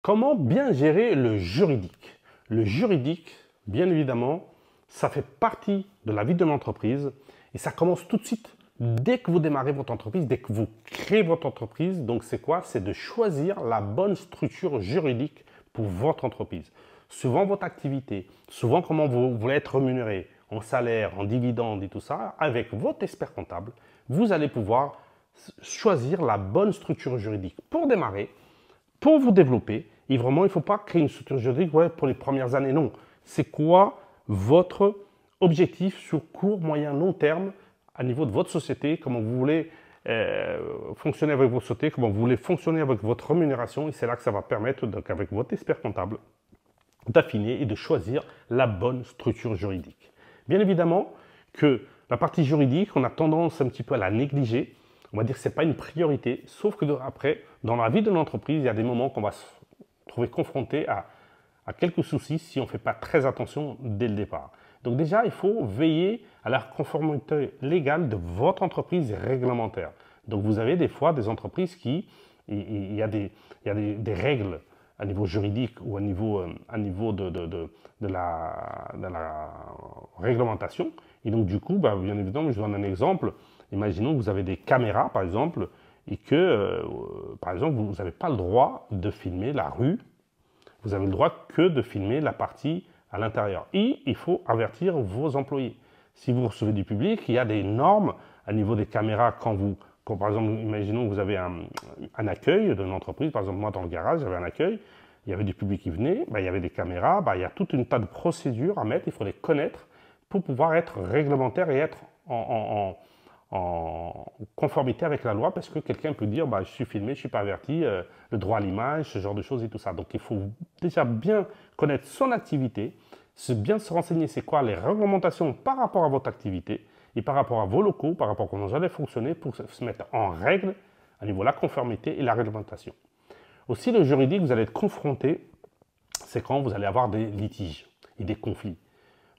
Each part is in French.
Comment bien gérer le juridique? Le juridique, bien évidemment, ça fait partie de la vie de l'entreprise et ça commence tout de suite dès que vous démarrez votre entreprise, dès que vous créez votre entreprise. Donc c'est quoi? C'est de choisir la bonne structure juridique pour votre entreprise. Souvent votre activité, souvent comment vous voulez être rémunéré, en salaire, en dividende et tout ça, avec votre expert comptable, vous allez pouvoir choisir la bonne structure juridique pour démarrer, pour vous développer. Et vraiment, il ne faut pas créer une structure juridique pour les premières années. Non. C'est quoi votre objectif sur court, moyen, long terme à niveau de votre société? Comment vous voulez fonctionner avec votre société? Comment vous voulez fonctionner avec votre rémunération? Et c'est là que ça va permettre, donc, avec votre expert comptable, d'affiner et de choisir la bonne structure juridique. Bien évidemment que la partie juridique, on a tendance un petit peu à la négliger. On va dire que ce n'est pas une priorité, sauf que après, dans la vie de l'entreprise, il y a des moments qu'on va se trouver confronté à quelques soucis si on ne fait pas très attention dès le départ. Donc déjà, il faut veiller à la conformité légale de votre entreprise réglementaire. Donc vous avez des fois des entreprises qui, il y a des règles à niveau juridique ou à niveau de la réglementation. Et donc du coup, bien évidemment, je donne un exemple. Imaginons que vous avez des caméras, par exemple, et que, par exemple, vous n'avez pas le droit de filmer la rue. Vous avez le droit que de filmer la partie à l'intérieur. Et il faut avertir vos employés. Si vous recevez du public, il y a des normes à niveau des caméras quand par exemple, imaginons que vous avez un accueil d'une entreprise. Par exemple, moi, dans le garage, j'avais un accueil. Il y avait du public qui venait, il y avait des caméras. Il y a toute une tas de procédures à mettre. Il faut les connaître pour pouvoir être réglementaire et être en conformité avec la loi, parce que quelqu'un peut dire je suis filmé, je ne suis pas averti, le droit à l'image, ce genre de choses et tout ça. Donc il faut déjà bien connaître son activité, bien se renseigner c'est quoi les réglementations par rapport à votre activité et par rapport à vos locaux, par rapport à comment vous allez fonctionner pour se mettre en règle à niveau de la conformité et la réglementation. Aussi le juridique, vous allez être confronté, c'est quand vous allez avoir des litiges et des conflits.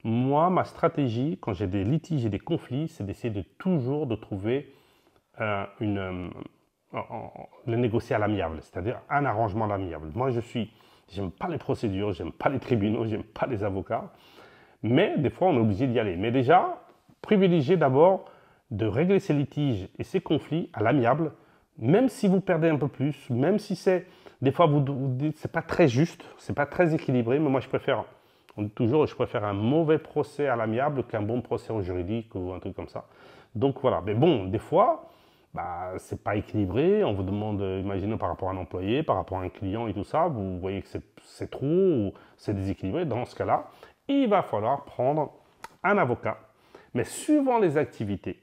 Moi, ma stratégie, quand j'ai des litiges et des conflits, c'est d'essayer de toujours de trouver le négocier à l'amiable, c'est-à-dire un arrangement à l'amiable. Moi, j'aime pas les procédures, j'aime pas les tribunaux, j'aime pas les avocats, mais des fois, on est obligé d'y aller. Mais déjà, privilégiez d'abord de régler ces litiges et ces conflits à l'amiable, même si vous perdez un peu plus, même si des fois, vous dites c'est pas très juste, c'est pas très équilibré, mais moi, je préfère un mauvais procès à l'amiable qu'un bon procès au juridique ou un truc comme ça. Donc voilà, mais bon, des fois, c'est pas équilibré, on vous demande, imaginez par rapport à un employé, par rapport à un client et tout ça, vous voyez que c'est trop ou c'est déséquilibré, dans ce cas-là, il va falloir prendre un avocat, mais suivant les activités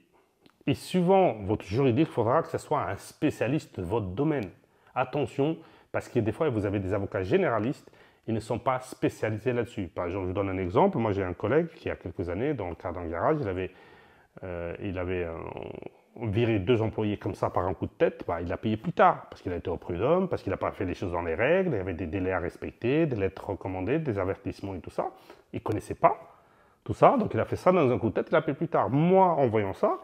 et suivant votre juridique, il faudra que ce soit un spécialiste de votre domaine. Attention, parce que des fois, vous avez des avocats généralistes, ils ne sont pas spécialisés là-dessus. Par exemple, je vous donne un exemple. Moi, j'ai un collègue qui, il y a quelques années, dans le cadre d'un garage, il avait viré 2 employés comme ça par un coup de tête. Il l'a payé plus tard, parce qu'il a été au prud'homme, parce qu'il n'a pas fait les choses dans les règles, il y avait des délais à respecter, des lettres recommandées, des avertissements et tout ça. Il ne connaissait pas tout ça, donc il a fait ça dans un coup de tête, il l'a payé plus tard. Moi, en voyant ça,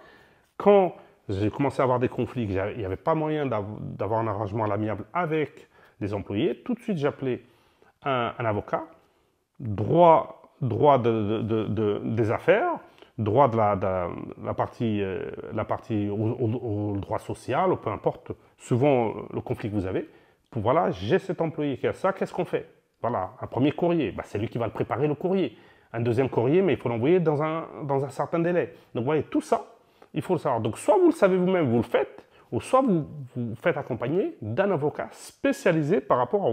quand j'ai commencé à avoir des conflits, il n'y avait pas moyen d'avoir un arrangement à l'amiable avec les employés, tout de suite j'appelais un avocat, droit des affaires, droit de la partie au droit social, ou peu importe, souvent le conflit que vous avez, pour voilà, j'ai cet employé qui a ça, qu'est-ce qu'on fait? Voilà, un premier courrier, c'est lui qui va le préparer le courrier. Un deuxième courrier, mais il faut l'envoyer dans un certain délai. Donc vous voyez, tout ça, il faut le savoir. Donc soit vous le savez vous-même, vous le faites, ou soit vous faites accompagner d'un avocat spécialisé par rapport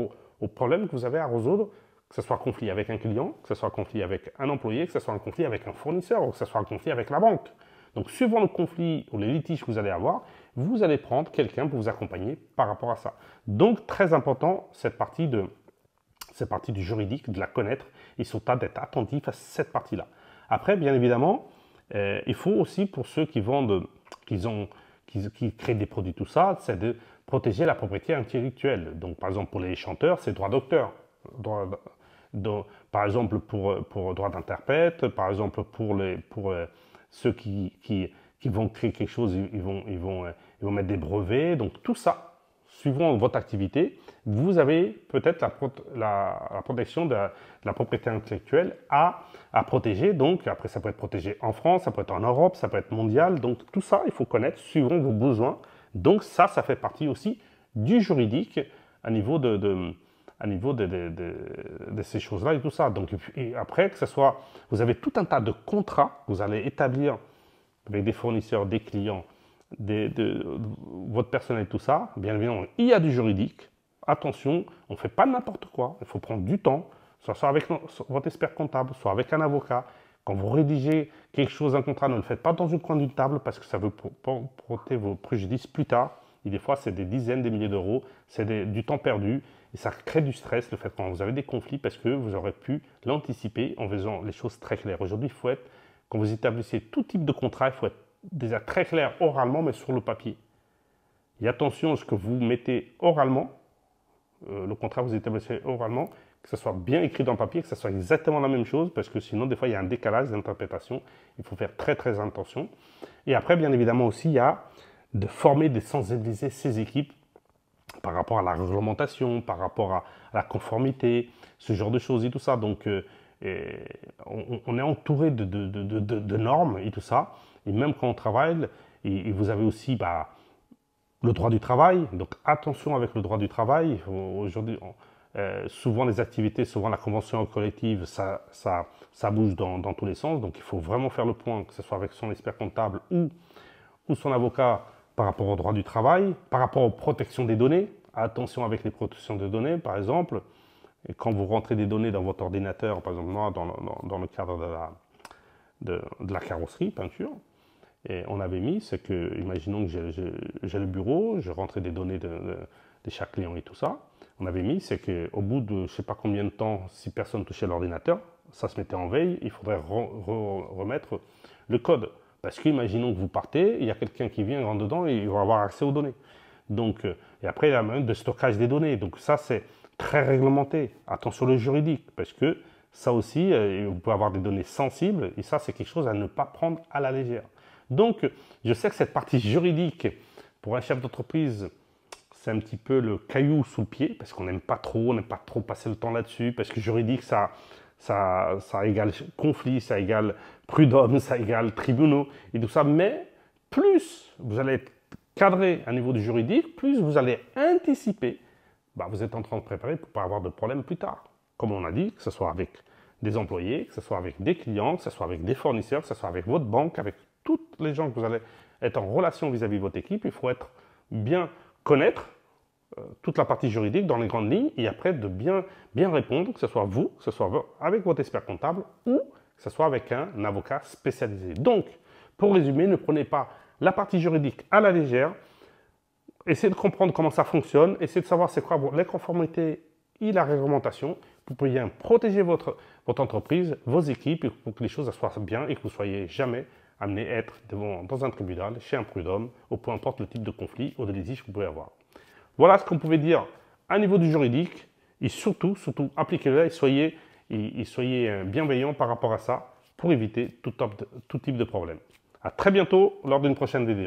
aux problèmes que vous avez à résoudre, que ce soit un conflit avec un client, que ce soit un conflit avec un employé, que ce soit un conflit avec un fournisseur, ou que ce soit un conflit avec la banque. Donc suivant le conflit ou les litiges que vous allez avoir, vous allez prendre quelqu'un pour vous accompagner par rapport à ça. Donc très important cette partie du juridique, de la connaître, et surtout d'être attentif à cette partie-là. Après, bien évidemment, il faut aussi, pour ceux qui vendent, qui créent des produits, tout ça, c'est de protéger la propriété intellectuelle. Donc, par exemple, pour les chanteurs, c'est droit d'auteur. Par exemple, pour droit d'interprète, par exemple, pour ceux qui vont créer quelque chose, ils vont mettre des brevets. Donc, tout ça, suivant votre activité, vous avez peut-être la protection de la propriété intellectuelle à protéger. Donc, après, ça peut être protégé en France, ça peut être en Europe, ça peut être mondial. Donc, tout ça, il faut connaître suivant vos besoins. Donc, ça fait partie aussi du juridique à niveau de ces choses-là et tout ça. Donc, et après, que ce soit, vous avez tout un tas de contrats que vous allez établir avec des fournisseurs, des clients, votre personnel, tout ça. Bien évidemment, il y a du juridique. Attention, on ne fait pas n'importe quoi. Il faut prendre du temps, soit avec votre expert comptable, soit avec un avocat. Quand vous rédigez quelque chose, un contrat, ne le faites pas dans un coin d'une table parce que ça veut porter vos préjudices plus tard. Et des fois, c'est des dizaines, des milliers d'euros, c'est du temps perdu et ça crée du stress, le fait quand vous avez des conflits parce que vous aurez pu l'anticiper en faisant les choses très claires. Aujourd'hui, il faut être, quand vous établissez tout type de contrat, il faut être déjà très clair oralement, mais sur le papier. Et attention à ce que vous mettez oralement, le contrat vous établissez oralement, que ce soit bien écrit dans le papier, que ce soit exactement la même chose, parce que sinon, des fois, il y a un décalage d'interprétation. Il faut faire très, très attention. Et après, bien évidemment aussi, il y a de former, de sensibiliser ses équipes par rapport à la réglementation, par rapport à la conformité, ce genre de choses et tout ça. Donc, on est entouré de normes et tout ça. Et même quand on travaille, et vous avez aussi le droit du travail. Donc, attention avec le droit du travail. Aujourd'hui, souvent les activités, souvent la convention collective, ça bouge dans tous les sens. Donc, il faut vraiment faire le point, que ce soit avec son expert comptable ou son avocat, par rapport au droit du travail, par rapport aux protections des données. Attention avec les protections des données, par exemple. Et quand vous rentrez des données dans votre ordinateur, par exemple, moi, dans le cadre de la carrosserie, peinture, et on avait mis, c'est que, imaginons que j'ai le bureau, je rentrais des données de chaque client et tout ça. On avait mis, c'est qu'au bout de je ne sais pas combien de temps, si personne touchait l'ordinateur, ça se mettait en veille, il faudrait remettre le code. Parce qu'imaginons que vous partez, il y a quelqu'un qui vient, rentre dedans et il va avoir accès aux données. Donc, et après, il y a même de stockage des données. Donc ça, c'est très réglementé. Attention le juridique, parce que ça aussi, vous pouvez avoir des données sensibles, et ça, c'est quelque chose à ne pas prendre à la légère. Donc, je sais que cette partie juridique, pour un chef d'entreprise, c'est un petit peu le caillou sous le pied, parce qu'on n'aime pas trop passer le temps là-dessus, parce que juridique, ça égale conflit, ça égale prud'homme, ça égale tribunaux et tout ça. Mais plus vous allez être cadré à niveau du juridique, plus vous allez anticiper, vous êtes en train de préparer pour ne pas avoir de problème plus tard. Comme on a dit, que ce soit avec des employés, que ce soit avec des clients, que ce soit avec des fournisseurs, que ce soit avec votre banque, avec toutes les gens que vous allez être en relation vis-à-vis de votre équipe, il faut être bien connaître toute la partie juridique dans les grandes lignes et après de bien répondre, que ce soit vous, que ce soit avec votre expert comptable ou que ce soit avec un avocat spécialisé. Donc, pour résumer, ne prenez pas la partie juridique à la légère, essayez de comprendre comment ça fonctionne, essayez de savoir c'est quoi les conformités et la réglementation pour pouvoir protéger votre entreprise, vos équipes, pour que les choses soient bien et que vous ne soyez jamais amené à être dans un tribunal, chez un prud'homme, ou peu importe le type de conflit ou de litige que vous pouvez avoir. Voilà ce qu'on pouvait dire à niveau du juridique et surtout appliquez-le et soyez bienveillants par rapport à ça pour éviter tout type de problème. À très bientôt lors d'une prochaine vidéo.